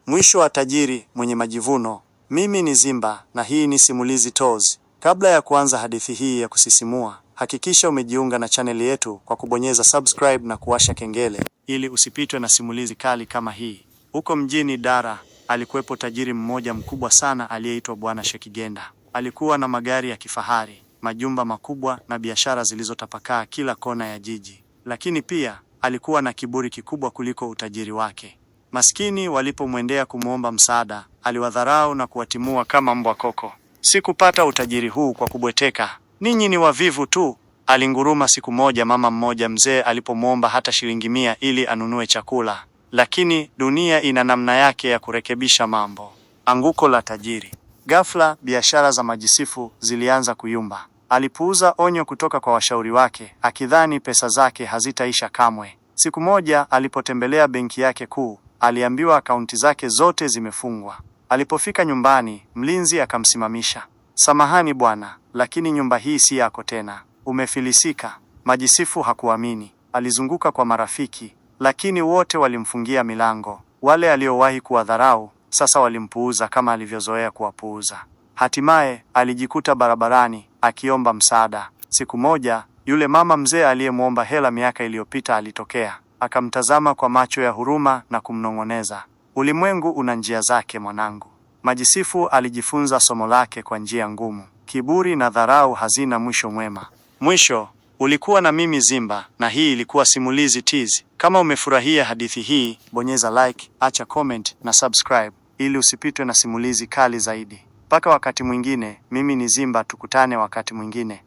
Mwisho wa tajiri mwenye majivuno. Mimi ni Zimba na hii ni Simulizi Toz. Kabla ya kuanza hadithi hii ya kusisimua, hakikisha umejiunga na chaneli yetu kwa kubonyeza subscribe na kuwasha kengele ili usipitwe na simulizi kali kama hii. Huko mjini Dara, alikuwepo tajiri mmoja mkubwa sana aliyeitwa Bwana Shekigenda. Alikuwa na magari ya kifahari, majumba makubwa na biashara zilizotapakaa kila kona ya jiji. Lakini pia alikuwa na kiburi kikubwa kuliko utajiri wake. Maskini walipomwendea kumwomba msaada, aliwadharau na kuwatimua kama mbwa koko. Sikupata utajiri huu kwa kubweteka. Ninyi ni wavivu tu, alinguruma siku moja mama mmoja mzee alipomwomba hata shilingi 100 ili anunue chakula. Lakini dunia ina namna yake ya kurekebisha mambo. Anguko la tajiri. Ghafla biashara za majisifu zilianza kuyumba. Alipuuza onyo kutoka kwa washauri wake, akidhani pesa zake hazitaisha kamwe. Siku moja alipotembelea benki yake kuu, aliambiwa akaunti zake zote zimefungwa. Alipofika nyumbani, mlinzi akamsimamisha. Samahani bwana, lakini nyumba hii si yako tena. Umefilisika. Majisifu hakuamini. Alizunguka kwa marafiki, lakini wote walimfungia milango. Wale aliowahi kuwadharau, sasa walimpuuza kama alivyozoea kuwapuuza. Hatimaye, alijikuta barabarani, akiomba msaada. Siku moja, yule mama mzee aliyemwomba hela miaka iliyopita alitokea. Akamtazama kwa macho ya huruma na kumnong'oneza. Ulimwengu una njia zake mwanangu. Majisifu alijifunza somo lake kwa njia ngumu. Kiburi na dharau hazina mwisho mwema. Mwisho ulikuwa na mimi Zimba, na hii ilikuwa Simulizi Tz. Kama umefurahia hadithi hii, bonyeza like, acha comment na subscribe ili usipitwe na simulizi kali zaidi. Mpaka wakati mwingine, mimi ni Zimba, tukutane wakati mwingine.